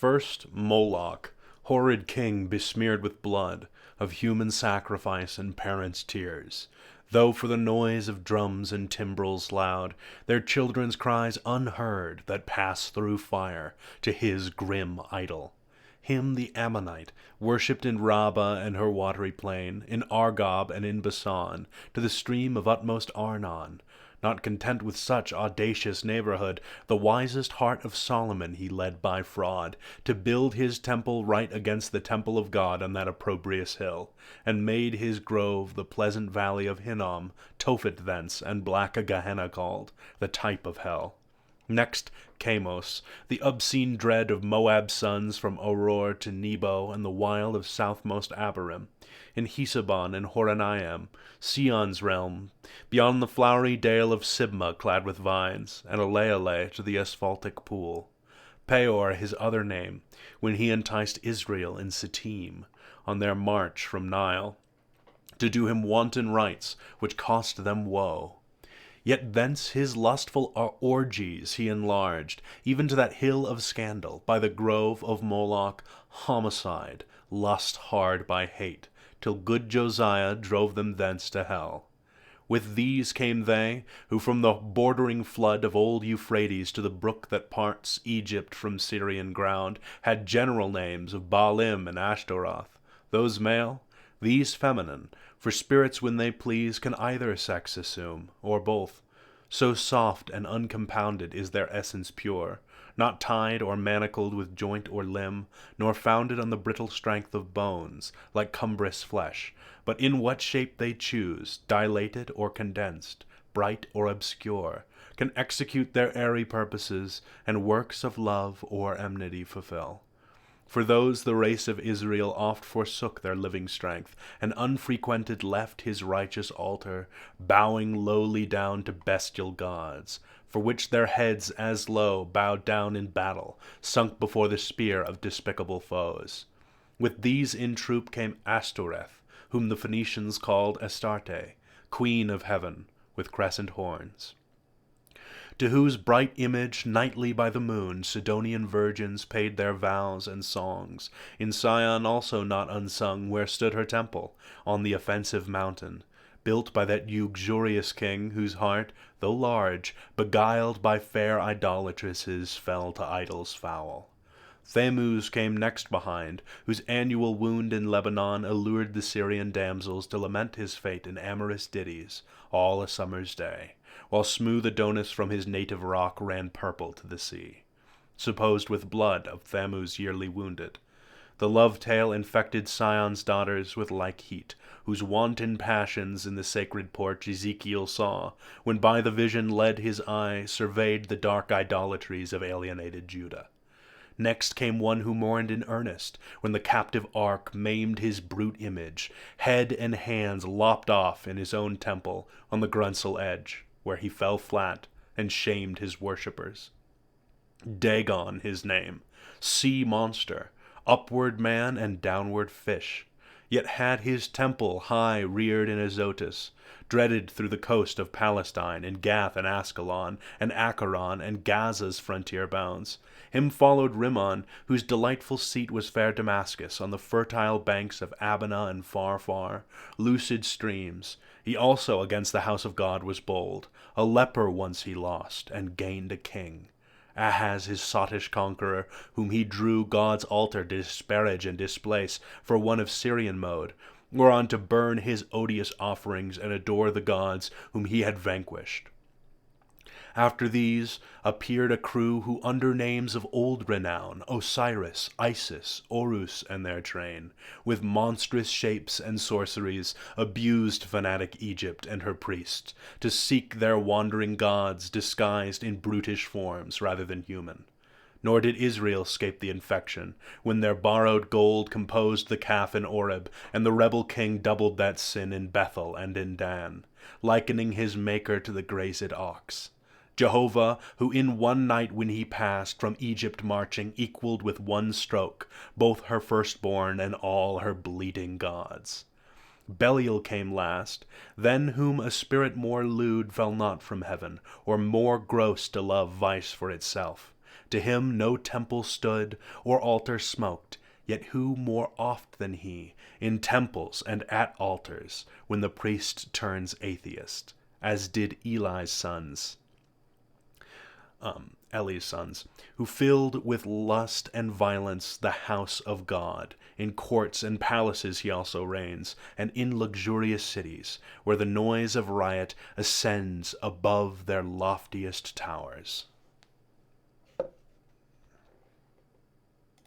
First Moloch, horrid king besmeared with blood of human sacrifice and parents' tears, though for the noise of drums and timbrels loud, their children's cries unheard that pass through fire to his grim idol. Him the Ammonite worshipped in Rabbah and her watery plain, in Argob and in Bashan, to the stream of utmost Arnon. Not content with such audacious neighborhood, the wisest heart of Solomon he led by fraud, to build his temple right against the temple of God on that opprobrious hill, and made his grove the pleasant valley of Hinnom, Tophet thence, and black Gehenna called, the type of hell. Next Chamos, the obscene dread of Moab's sons from Auror to Nebo and the wild of southmost Abarim, in Hesabon and Horonaim, Sion's realm, beyond the flowery dale of Sibma clad with vines, and Eleale to the asphaltic pool. Peor his other name, when he enticed Israel in Sittim, on their march from Nile, to do him wanton rites which cost them woe. Yet thence his lustful orgies he enlarged, even to that hill of scandal, by the grove of Moloch, homicide, lust hard by hate, till good Josiah drove them thence to hell. With these came they, who from the bordering flood of old Euphrates to the brook that parts Egypt from Syrian ground, had general names of Baalim and Ashtaroth, those male, these feminine, for spirits when they please can either sex assume, or both. So soft and uncompounded is their essence pure, not tied or manacled with joint or limb, nor founded on the brittle strength of bones, like cumbrous flesh, but in what shape they choose, dilated or condensed, bright or obscure, can execute their airy purposes, and works of love or enmity fulfill. For those the race of Israel oft forsook their living strength, and unfrequented left his righteous altar, bowing lowly down to bestial gods, for which their heads as low bowed down in battle, sunk before the spear of despicable foes. With these in troop came Astoreth, whom the Phoenicians called Astarte, queen of heaven, with crescent horns, to whose bright image nightly by the moon Sidonian virgins paid their vows and songs, in Sion also not unsung, where stood her temple, on the offensive mountain, built by that uxorious king, whose heart, though large, beguiled by fair idolatresses, fell to idols foul. Thammuz came next behind, whose annual wound in Lebanon allured the Syrian damsels to lament his fate in amorous ditties, all a summer's day, while smooth Adonis from his native rock ran purple to the sea, supposed with blood of Thammuz yearly wounded. The love tale infected Sion's daughters with like heat, whose wanton passions in the sacred porch Ezekiel saw, when by the vision led his eye surveyed the dark idolatries of alienated Judah. Next came one who mourned in earnest, when the captive ark maimed his brute image, head and hands lopped off in his own temple on the Grunsel edge, where he fell flat and shamed his worshippers. Dagon his name, sea monster, upward man and downward fish, yet had his temple high reared in Azotus, dreaded through the coast of Palestine, in Gath and Ascalon, and Acharon, and Gaza's frontier bounds. Him followed Rimmon, whose delightful seat was fair Damascus, on the fertile banks of Abana and far, lucid streams. He also against the house of God was bold. A leper once he lost, and gained a king. Ahaz his sottish conqueror, whom he drew God's altar to disparage and displace for one of Syrian mode, whereon to burn his odious offerings and adore the gods whom he had vanquished. After these appeared a crew who under names of old renown, Osiris, Isis, Horus, and their train, with monstrous shapes and sorceries, abused fanatic Egypt and her priests, to seek their wandering gods disguised in brutish forms rather than human. Nor did Israel escape the infection, when their borrowed gold composed the calf in Oreb, and the rebel king doubled that sin in Bethel and in Dan, likening his maker to the grazed ox. Jehovah, who in one night when he passed from Egypt marching, equaled with one stroke both her firstborn and all her bleeding gods. Belial came last, than whom a spirit more lewd fell not from heaven, or more gross to love vice for itself. To him no temple stood, or altar smoked, yet who more oft than he, in temples and at altars, when the priest turns atheist, as did Eli's sons, who filled with lust and violence the house of God. In courts and palaces he also reigns, and in luxurious cities, where the noise of riot ascends above their loftiest towers.